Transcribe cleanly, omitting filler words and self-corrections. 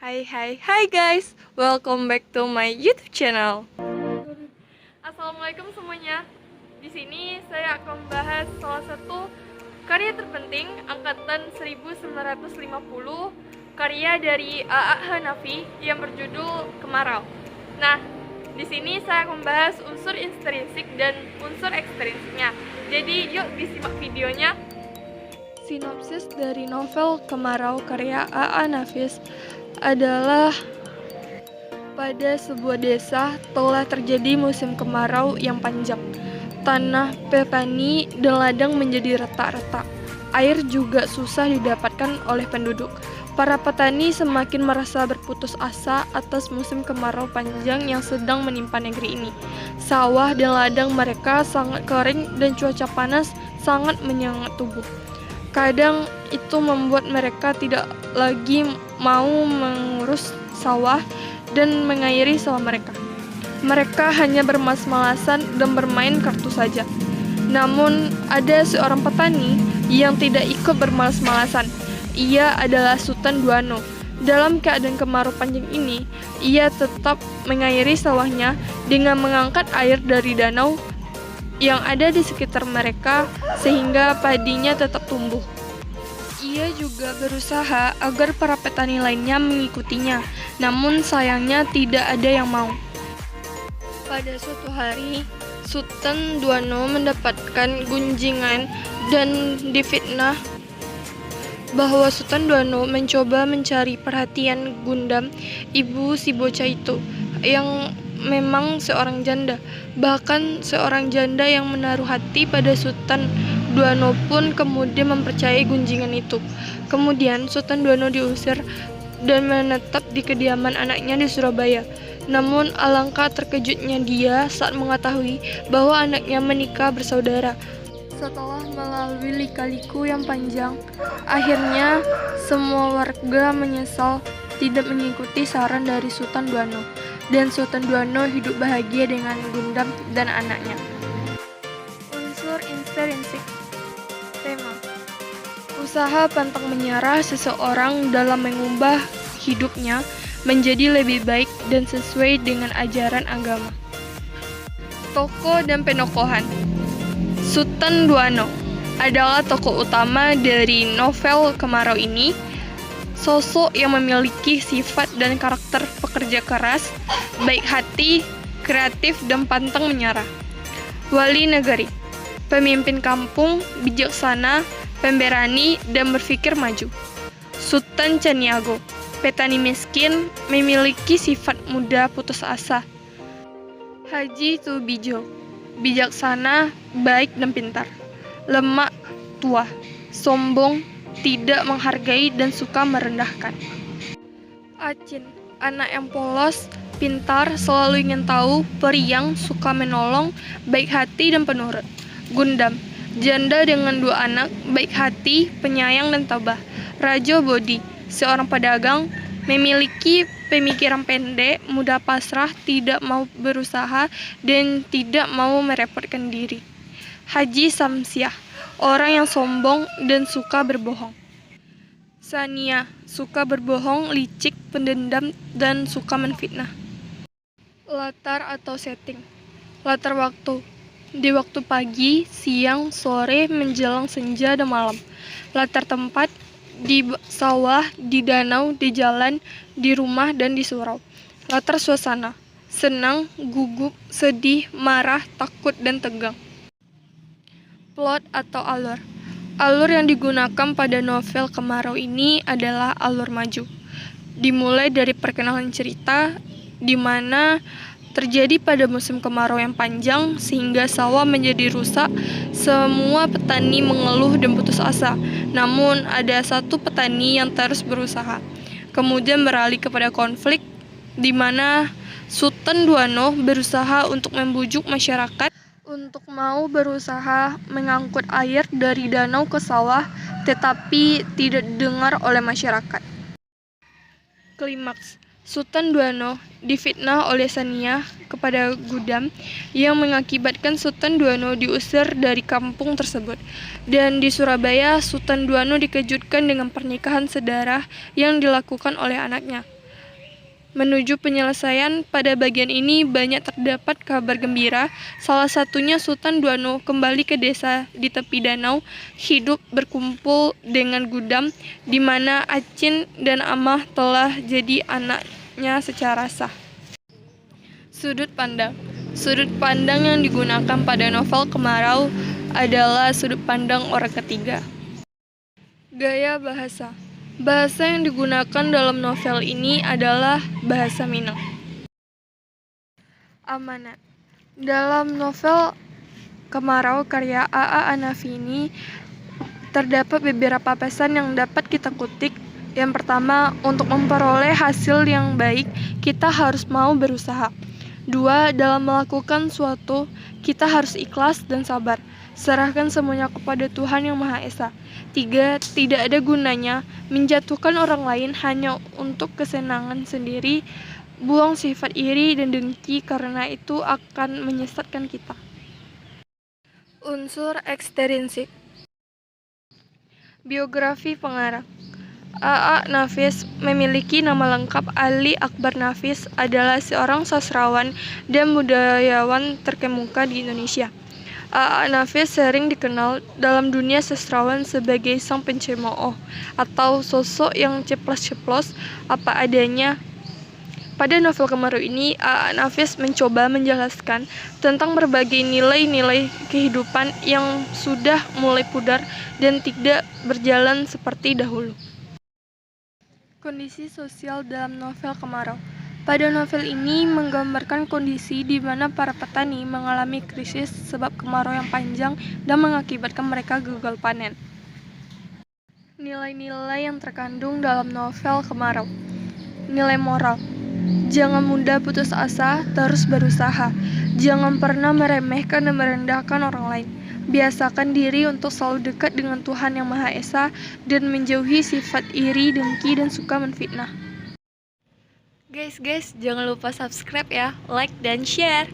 Hai guys, welcome back to my YouTube channel. Assalamualaikum semuanya. Di sini saya akan membahas salah satu karya terpenting angkatan 1950, karya dari A.A. Hanafi yang berjudul Kemarau. Nah, di sini saya akan membahas unsur intrinsik dan unsur ekstrinsiknya. Jadi yuk disimak videonya. Sinopsis dari novel Kemarau karya A.A. Nafis adalah pada sebuah desa telah terjadi musim kemarau yang panjang. Tanah petani dan ladang menjadi retak-retak. Air juga susah didapatkan oleh penduduk. Para petani semakin merasa berputus asa atas musim kemarau panjang yang sedang menimpa negeri ini. Sawah dan ladang mereka sangat kering dan cuaca panas sangat menyengat tubuh. Kadang itu membuat mereka tidak lagi mau mengurus sawah dan mengairi sawah mereka. Mereka hanya bermalas-malasan dan bermain kartu saja. Namun, ada seorang petani yang tidak ikut bermalas-malasan. Ia adalah Sultan Duano. Dalam keadaan kemarau panjang ini, ia tetap mengairi sawahnya dengan mengangkat air dari danau yang ada di sekitar mereka sehingga padinya tetap tumbuh. Ia juga berusaha agar para petani lainnya mengikutinya, namun sayangnya tidak ada yang mau. Pada suatu hari, Sultan Duano mendapatkan gunjingan dan difitnah bahwa Sultan Duano mencoba mencari perhatian Gundam, ibu si bocah itu, yang memang seorang janda. Bahkan seorang janda yang menaruh hati pada Sultan Duano pun kemudian mempercayai gunjingan itu. Kemudian Sultan Duano diusir dan menetap di kediaman anaknya di Surabaya. Namun alangkah terkejutnya dia saat mengetahui bahwa anaknya menikah bersaudara. Setelah melalui lika-liku yang panjang, akhirnya semua warga menyesal tidak mengikuti saran dari Sultan Duano. Dan Sultan Duano hidup bahagia dengan Gundam dan anaknya. Unsur intrinsik. Tema: usaha pantang menyerah seseorang dalam mengubah hidupnya menjadi lebih baik dan sesuai dengan ajaran agama. Tokoh dan penokohan. Sultan Duano adalah tokoh utama dari novel Kemarau ini. Sosok yang memiliki sifat dan karakter pekerja keras, baik hati, kreatif, dan pantang menyerah. Wali negeri, pemimpin kampung, bijaksana, pemberani, dan berpikir maju. Sultan Caniago, petani miskin, memiliki sifat mudah putus asa. Haji Tubijo, bijaksana, baik, dan pintar. Lemak, tua, sombong, tidak menghargai dan suka merendahkan. Acin, anak yang polos, pintar, selalu ingin tahu, periang, suka menolong, baik hati dan penurut. Gundam, janda dengan 2 anak, baik hati, penyayang dan tabah. Rajo Bodi, seorang pedagang, memiliki pemikiran pendek, mudah pasrah, tidak mau berusaha, dan tidak mau merepotkan diri. Haji Samsiah, orang yang sombong dan suka berbohong. Sania, suka berbohong, licik, pendendam, dan suka menfitnah. Latar atau setting. Latar waktu. Di waktu pagi, siang, sore, menjelang senja, dan malam. Latar tempat. Di sawah, di danau, di jalan, di rumah, dan di surau. Latar suasana. Senang, gugup, sedih, marah, takut, dan tegang. Plot atau alur. Alur yang digunakan pada novel Kemarau ini adalah alur maju. Dimulai dari perkenalan cerita, di mana terjadi pada musim kemarau yang panjang sehingga sawah menjadi rusak. Semua petani mengeluh dan putus asa. Namun ada satu petani yang terus berusaha. Kemudian beralih kepada konflik, di mana Sultan Duano berusaha untuk membujuk masyarakat untuk mau berusaha mengangkut air dari danau ke sawah, tetapi tidak didengar oleh masyarakat. Klimaks. Sultan Duano difitnah oleh Sania kepada Gundam yang mengakibatkan Sultan Duano diusir dari kampung tersebut. Dan di Surabaya, Sultan Duano dikejutkan dengan pernikahan sedarah yang dilakukan oleh anaknya. menuju penyelesaian. Pada bagian ini banyak terdapat kabar gembira. Salah satunya Sultan Duano kembali ke desa di tepi danau, hidup berkumpul dengan Gudam, di mana Acin dan Amah telah jadi anaknya secara sah. Sudut pandang. Sudut pandang yang digunakan pada novel Kemarau adalah sudut pandang orang ketiga. Gaya bahasa. Bahasa yang digunakan dalam novel ini adalah bahasa Minang. Amanat. Dalam novel Kemarau karya A.A. Hanafi ini terdapat beberapa pesan yang dapat kita kutip. Yang pertama, untuk memperoleh hasil yang baik, kita harus mau berusaha. 2. Dalam melakukan suatu, kita harus ikhlas dan sabar. Serahkan semuanya kepada Tuhan Yang Maha Esa. 3. Tidak ada gunanya menjatuhkan orang lain hanya untuk kesenangan sendiri. Buang sifat iri dan dengki karena itu akan menyesatkan kita. Unsur ekstrinsik. Biografi pengarang. A.A. Nafis memiliki nama lengkap Ali Akbar Nafis, adalah seorang sastrawan dan budayawan terkemuka di Indonesia. A.A. Nafis sering dikenal dalam dunia sastrawan sebagai sang pencemooh atau sosok yang ceplas-ceplos apa adanya. Pada novel Kemarau ini, A.A. Nafis mencoba menjelaskan tentang berbagai nilai-nilai kehidupan yang sudah mulai pudar dan tidak berjalan seperti dahulu. Kondisi sosial dalam novel Kemarau. Pada novel ini menggambarkan kondisi di mana para petani mengalami krisis sebab kemarau yang panjang dan mengakibatkan mereka gagal panen. Nilai-nilai yang terkandung dalam novel Kemarau. Nilai moral. Jangan mudah putus asa, terus berusaha. Jangan pernah meremehkan dan merendahkan orang lain. Biasakan diri untuk selalu dekat dengan Tuhan Yang Maha Esa dan menjauhi sifat iri, dengki, dan suka menfitnah. Guys, jangan lupa subscribe ya, like dan share.